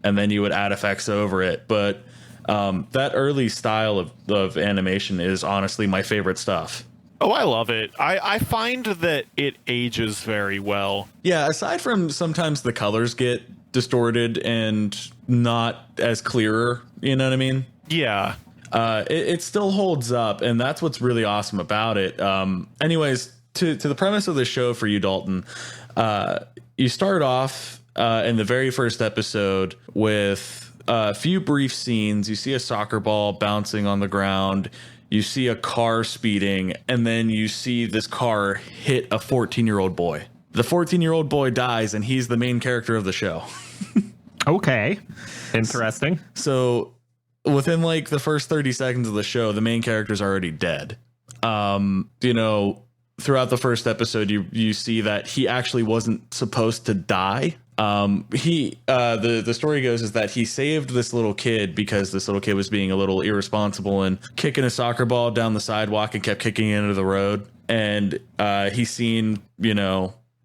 and then you would add effects over it. But that early style of animation is honestly my favorite stuff. Oh, I love it. I find that it ages very well. Yeah, aside from sometimes the colors get distorted and not as clearer, you know what I mean? Yeah. It still holds up, and that's what's really awesome about it. Anyways, to the premise of the show for you, Dalton, you start off in the very first episode with a few brief scenes. You see a soccer ball bouncing on the ground. You see a car speeding, and then you see this car hit a 14-year-old boy. The 14-year-old boy dies, and he's the main character of the show. Okay. Interesting. So within like the first 30 seconds of the show, the main character's already dead. Throughout the first episode, you see that he actually wasn't supposed to die. The story goes is that he saved this little kid because this little kid was being a little irresponsible and kicking a soccer ball down the sidewalk and kept kicking it into the road. And he's seen,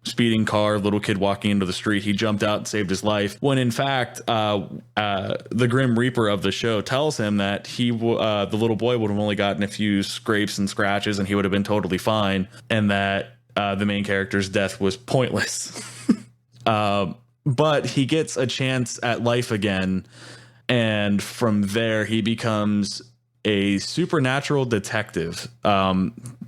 speeding car, little kid walking into the street. He jumped out and saved his life. When in fact, the Grim Reaper of the show tells him that the little boy would have only gotten a few scrapes and scratches and he would have been totally fine. And that the main character's death was pointless. But he gets a chance at life again. And from there, he becomes a supernatural detective.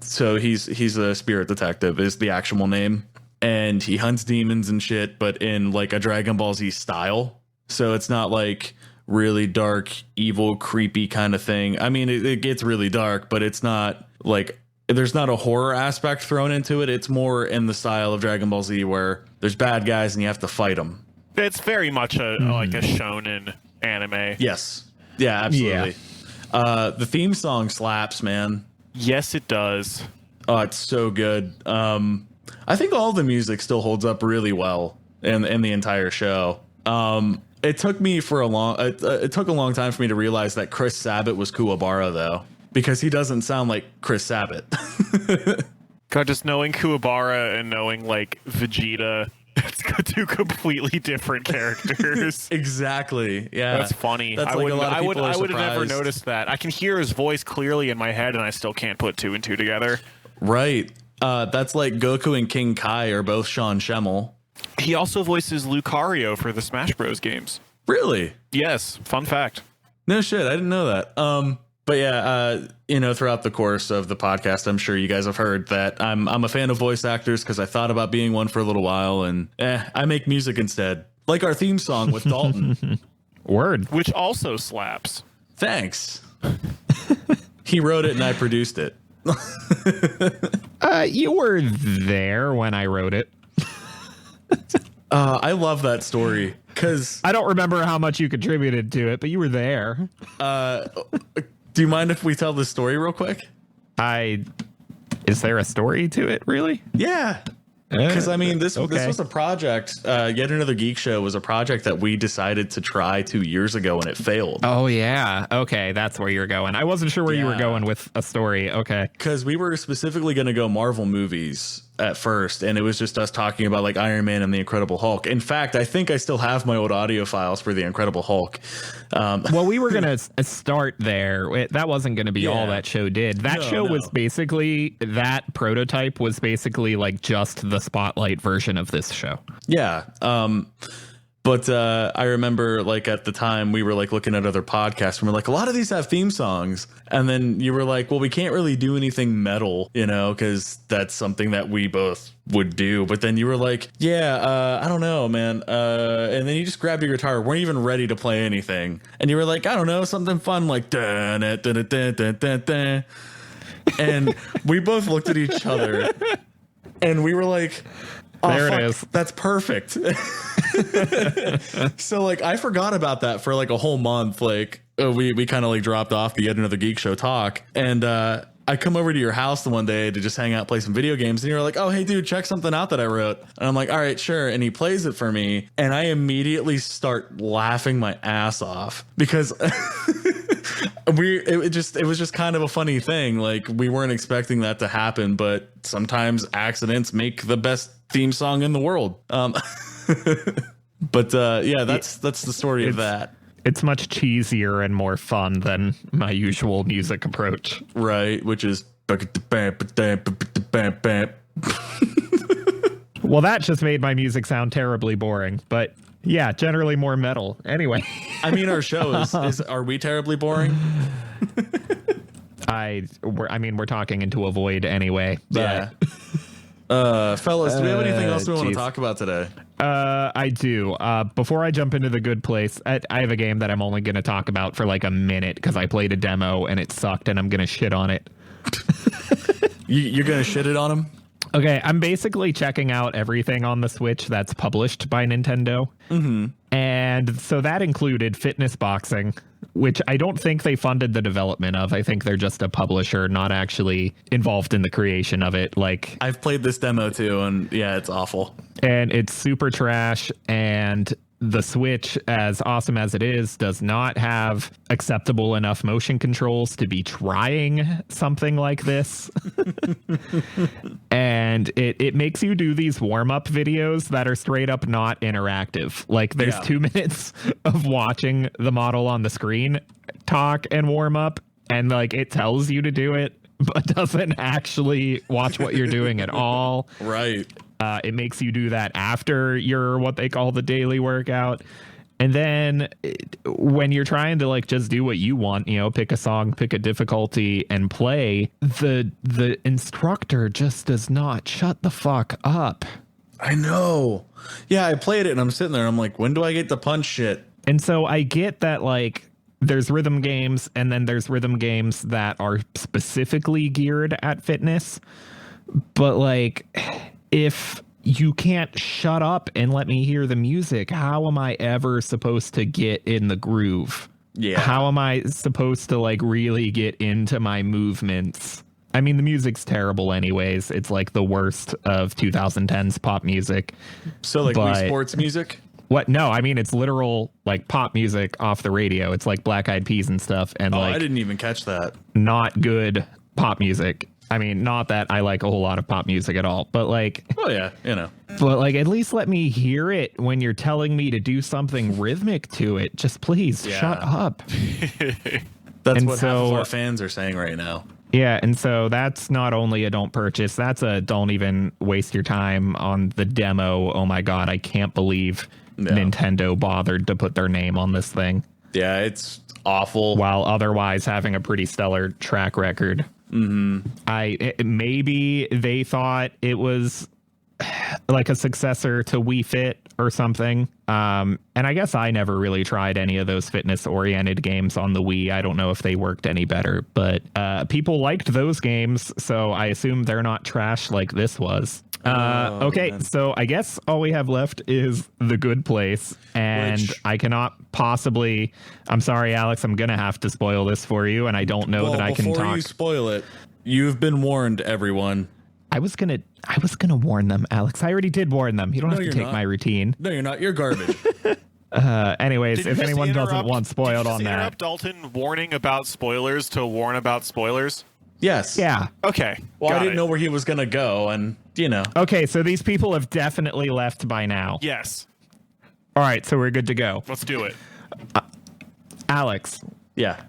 So he's a spirit detective is the actual name. And he hunts demons and shit, but in like a Dragon Ball Z style. So it's not like really dark, evil, creepy kind of thing. I mean, it gets really dark, but it's not like there's not a horror aspect thrown into it. It's more in the style of Dragon Ball Z where there's bad guys and you have to fight them. It's very much like a shonen anime. Yes. Yeah, absolutely. Yeah. The theme song slaps, man. Yes, it does. Oh, it's so good. I think all the music still holds up really well in the entire show. It took me it took a long time for me to realize that Chris Sabat was Kuwabara though, because he doesn't sound like Chris Sabat. God, just knowing Kuwabara and knowing like Vegeta, it's got two completely different characters. Exactly. Yeah, that's funny. That's I like would have never noticed that. I can hear his voice clearly in my head, and I still can't put two and two together. Right. That's like Goku and King Kai are both Sean Schemmel. He also voices Lucario for the Smash Bros. Games. Really? Yes. Fun fact. No shit. I didn't know that. But yeah, throughout the course of the podcast, I'm sure you guys have heard that I'm a fan of voice actors because I thought about being one for a little while, and I make music instead, like our theme song with Dalton. Word. Which also slaps. Thanks. He wrote it and I produced it. You were there when I wrote it. I love that story because I don't remember how much you contributed to it, but you were there. Do you mind if we tell the story real quick? Is there a story to it, really? Yeah. Because I mean, this Okay. was a project. Yet Another Geek Show was a project that we decided to try 2 years ago, and it failed. Oh yeah, okay, that's where you're going. I wasn't sure where you were Yeah. going with a story. Okay, Because we were specifically going to go Marvel movies at first, and it was just us talking about like Iron Man and the Incredible Hulk. In fact, I think I still have my old audio files for the Incredible Hulk. well, we were gonna start there. That wasn't gonna be all Yeah. that show did. That No, show no. was basically that prototype was basically like just the spotlight version of this show. Yeah. But I remember like at the time we were like looking at other podcasts and we're like, a lot of these have theme songs. And then you were like, well, we can't really do anything metal, because that's something that we both would do. But then you were like, yeah, I don't know, man. And then you just grabbed your guitar, weren't even ready to play anything. And you were like, I don't know, something fun like dun, dun, dun, dun, dun, dun, dun. And we both looked at each other and we were like, oh, There it fuck, is. that's perfect. So like I forgot about that for like a whole month. Like we kind of like dropped off the Yet Another Geek Show talk, and I come over to your house the one day to just hang out, play some video games, and you're like, oh, hey, dude, check something out that I wrote. And I'm like, all right, sure. And he plays it for me, and I immediately start laughing my ass off because it was just kind of a funny thing. Like, we weren't expecting that to happen, but sometimes accidents make the best theme song in the world. But yeah, that's the story of that. It's much cheesier and more fun than my usual music approach. Right, which is... Well, that just made my music sound terribly boring, but yeah, generally more metal. Anyway. I mean, our show is are we terribly boring? We're talking into a void anyway. But. Yeah. Fellas, do we have anything else we want to talk about today? I do. Before I jump into the good place, I have a game that I'm only going to talk about for like a minute because I played a demo and it sucked and I'm going to shit on it. You're going to shit it on him? Okay, I'm basically checking out everything on the Switch that's published by Nintendo. Mm-hmm. And so that included Fitness Boxing, which I don't think they funded the development of. I think they're just a publisher, not actually involved in the creation of it. Like, I've played this demo too, and yeah, it's awful. And it's super trash, and the Switch, as awesome as it is, does not have acceptable enough motion controls to be trying something like this. And it makes you do these warm-up videos that are straight up not interactive. Like, there's 2 minutes of watching the model on the screen talk and warm up, and like it tells you to do it, but doesn't actually watch what you're doing at all. Right. It makes you do that after your what they call the daily workout. And then when you're trying to like just do what you want, you know, pick a song, pick a difficulty and play, the instructor just does not shut the fuck up. I know. Yeah, I played it and I'm sitting there. I'm like, when do I get to punch shit? And so I get that like there's rhythm games and then there's rhythm games that are specifically geared at fitness. But like, if you can't shut up and let me hear the music, how am I ever supposed to get in the groove? Yeah. How am I supposed to like really get into my movements? I mean, the music's terrible anyways. It's like the worst of 2010's pop music. So like Wii Sports music? What? No, I mean, it's literal like pop music off the radio. It's like Black Eyed Peas and stuff. And like, I didn't even catch that. Not good pop music. I mean, not that I like a whole lot of pop music at all, but like, oh yeah, you know, but like, at least let me hear it when you're telling me to do something rhythmic to it. Just please shut up. That's what half of our fans are saying right now. Yeah. And so that's not only a don't purchase, that's a don't even waste your time on the demo. Oh my God. I can't believe Nintendo bothered to put their name on this thing. Yeah. It's awful. While otherwise having a pretty stellar track record. Mm-hmm. Maybe they thought it was like a successor to Wii Fit or something. And I guess I never really tried any of those fitness oriented games on the Wii. I don't know if they worked any better, but people liked those games. So I assume they're not trash like this was. Okay, man. So I guess all we have left is The Good Place, and I cannot possibly. I'm sorry, Alex. I'm gonna have to spoil this for you, and I don't know that I can talk. Before you spoil it, you've been warned, everyone. I was gonna warn them, Alex. I already did warn them. You don't have to take my routine. No, you're not. You're garbage. Anyways, if anyone doesn't want spoiled on that, interrupt Dalton warning about spoilers to warn about spoilers. Yes. Yeah. Okay. Well, I didn't know where he was going to go, and, you know. Okay, so these people have definitely left by now. Yes. All right, so we're good to go. Let's do it. Alex. Yeah.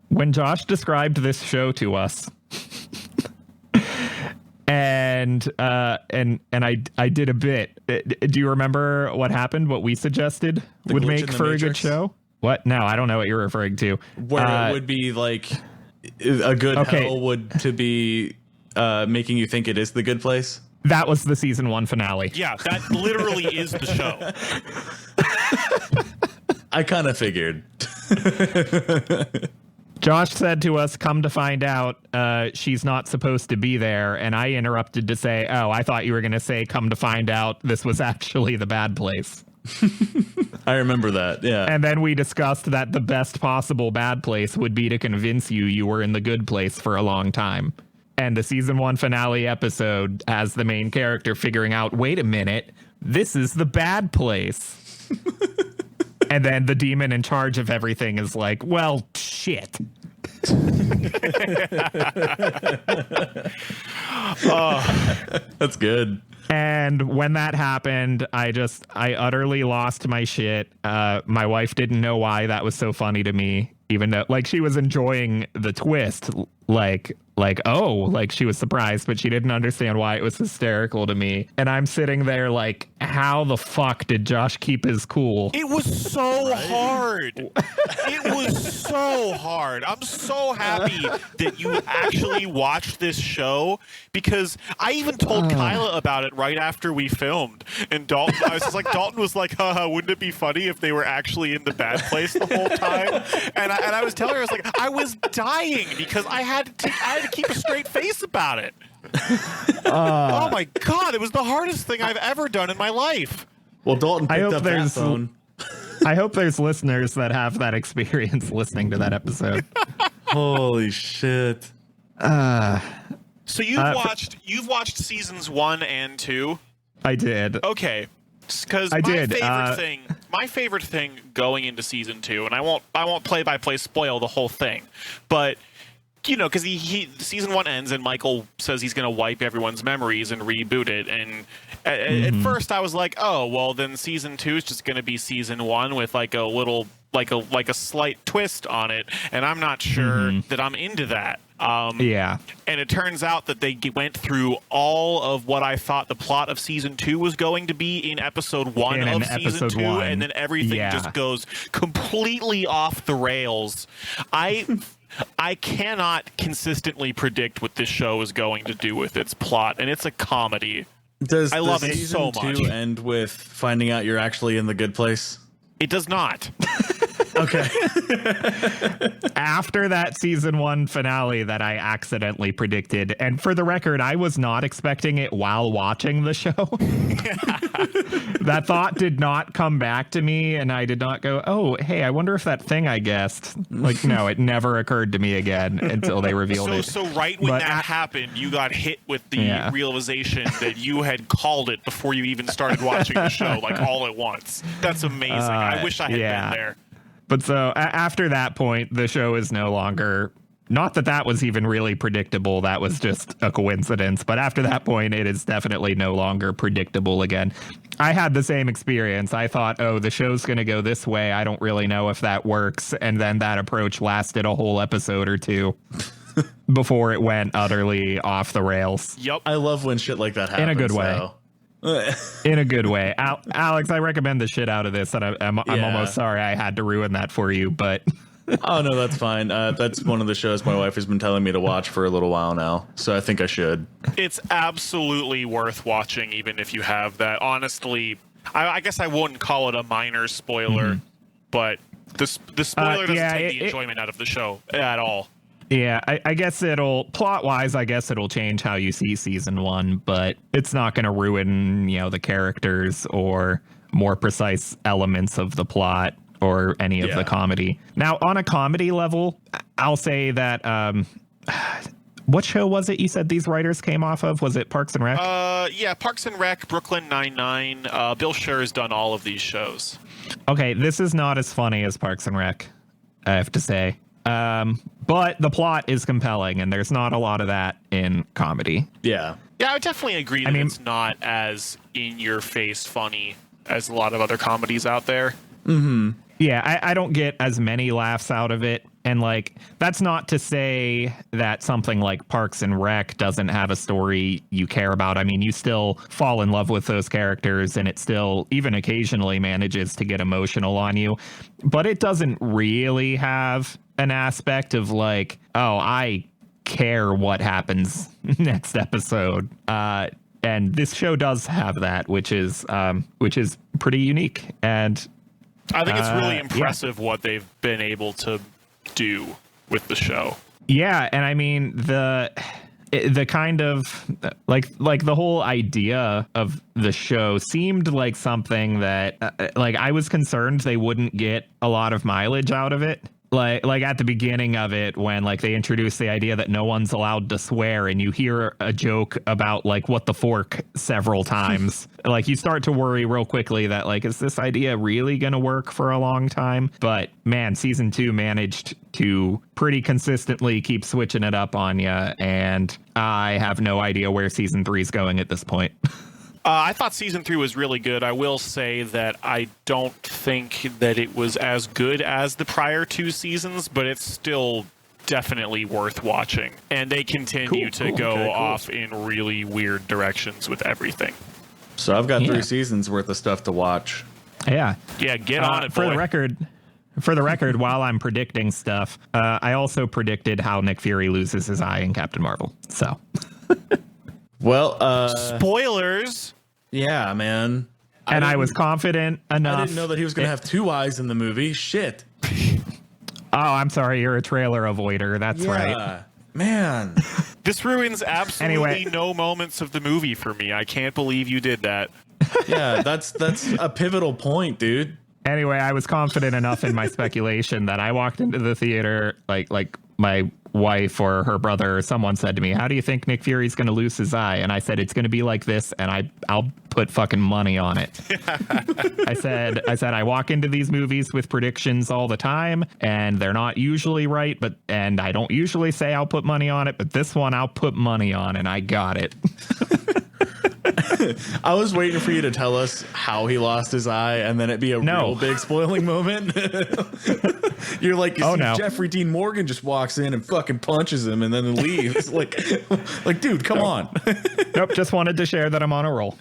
When Josh described this show to us, and I did a bit. Do you remember what happened? What we suggested would make for a good show? What? No, I don't know what you're referring to. Where it would be like a good hell would to be making you think it is The Good Place. That was the season 1 finale. Yeah, that literally is the show. I kind of figured. Josh said to us, come to find out, she's not supposed to be there. And I interrupted to say, oh, I thought you were going to say, come to find out this was actually The Bad Place. I remember that. Yeah. And then we discussed that the best possible bad place would be to convince you were in the good place for a long time. And the season 1 finale episode has the main character figuring out, wait a minute, this is the bad place. And then the demon in charge of everything is like, well, shit. That's good. And when that happened, I utterly lost my shit. My wife didn't know why that was so funny to me, even though like she was enjoying the twist, like she was surprised, but she didn't understand why it was hysterical to me. And I'm sitting there like, how the fuck did Josh keep his cool? It was so hard. It was so hard. I'm so happy that you actually watched this show, because I even told Kyla about it right after we filmed. And Dalton was like, wouldn't it be funny if they were actually in the bad place the whole time? And I was telling her, I was like, I was dying because I had to keep a straight face about it. Oh my God, it was the hardest thing I've ever done in my life. Well, Dalton picked up that phone. I hope there's listeners that have that experience listening to that episode. Holy shit. So you've watched seasons 1 and 2? I did. Okay. Because my favorite thing going into season 2, and I won't play by play spoil the whole thing, but you know, because season 1 ends and Michael says he's going to wipe everyone's memories and reboot it. And at first I was like, oh, well, then season 2 is just going to be season 1 with like a little, like a slight twist on it. And I'm not sure that I'm into that. Yeah. And it turns out that they went through all of what I thought the plot of season 2 was going to be in episode 1 of season 2. And then everything just goes completely off the rails. I cannot consistently predict what this show is going to do with its plot, and it's a comedy. Does I love it so much. Season 2 end with finding out you're actually in the good place? It does not. Okay. After that season 1 finale that I accidentally predicted, and for the record, I was not expecting it while watching the show. That thought did not come back to me, and I did not go, oh, hey, I wonder if that thing I guessed. Like, no, it never occurred to me again until they revealed it. So right when that happened, you got hit with the realization that you had called it before you even started watching the show, like all at once. That's amazing. I wish I had been there. But so after that point, the show is no longer, not that that was even really predictable. That was just a coincidence. But after that point, it is definitely no longer predictable again. I had the same experience. I thought, oh, the show's going to go this way. I don't really know if that works. And then that approach lasted a whole episode or two before it went utterly off the rails. Yep. I love when shit like that happens. In a good way. In a good way. Alex, I recommend the shit out of this, and I'm almost sorry I had to ruin that for you, but oh no, that's fine. That's one of the shows my wife has been telling me to watch for a little while now, so I think I should. It's absolutely worth watching, even if you have that. Honestly, I guess I wouldn't call it a minor spoiler, but the spoiler doesn't take the enjoyment out of the show at all. Yeah, I guess plot-wise, I guess it'll change how you see season 1, but it's not going to ruin, the characters or more precise elements of the plot or any of the comedy. Now, on a comedy level, I'll say that, what show was it you said these writers came off of? Was it Parks and Rec? Yeah, Parks and Rec, Brooklyn Nine-Nine. Bill Schur has done all of these shows. Okay, this is not as funny as Parks and Rec, I have to say. But the plot is compelling, and there's not a lot of that in comedy. Yeah, I would definitely agree that it's not as in-your-face funny as a lot of other comedies out there. Mm-hmm. Yeah, I don't get as many laughs out of it. And, that's not to say that something like Parks and Rec doesn't have a story you care about. I mean, you still fall in love with those characters, and it still, even occasionally, manages to get emotional on you. But it doesn't really have an aspect of I care what happens next episode. And this show does have that, which is pretty unique. And I think it's really impressive what they've been able to do with the show. Yeah, and I mean the kind of like the whole idea of the show seemed like something that like I was concerned they wouldn't get a lot of mileage out of it. Like at the beginning of it, when like they introduced the idea that no one's allowed to swear, and you hear a joke about like what the fork several times, like you start to worry real quickly that like, is this idea really going to work for a long time? But man, season 2 managed to pretty consistently keep switching it up on you, and I have no idea where season 3 is going at this point. I thought season 3 was really good. I will say that I don't think that it was as good as the prior 2 seasons, but it's still definitely worth watching. And they continue to go off in really weird directions with everything. So I've got 3 seasons worth of stuff to watch. Yeah. Yeah, get on it, boy. For the record, while I'm predicting stuff, I also predicted how Nick Fury loses his eye in Captain Marvel. So... Well, spoilers. Yeah, man. And I was confident enough. I didn't know that he was going to have 2 eyes in the movie. Shit. Oh, I'm sorry. You're a trailer avoider. That's right. Man. This ruins absolutely no moments of the movie for me. I can't believe you did that. Yeah, that's a pivotal point, dude. Anyway, I was confident enough in my speculation that I walked into the theater like my wife or her brother or someone said to me, how do you think Nick Fury's going to lose his eye? And I said, it's going to be like this, and I'll put fucking money on it. I said I walk into these movies with predictions all the time, and they're not usually right, and I don't usually say I'll put money on it, but this one I'll put money on, and I got it. I was waiting for you to tell us how he lost his eye, and then it'd be a real big spoiling moment. You're like, Jeffrey Dean Morgan just walks in and fucking punches him and then leaves. like, dude, come on. Nope, just wanted to share that I'm on a roll.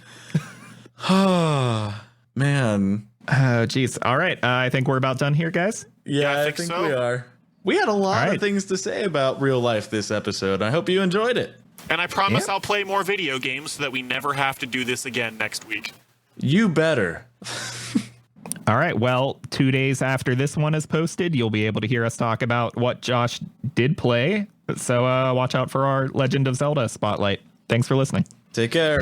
Man. Oh, geez. All right. I think we're about done here, guys. Yeah, I think so. We are. We had a lot of things to say about real life this episode. I hope you enjoyed it. And I promise I'll play more video games so that we never have to do this again next week. You better. All right. Well, 2 days after this one is posted, you'll be able to hear us talk about what Josh did play. So watch out for our Legend of Zelda spotlight. Thanks for listening. Take care.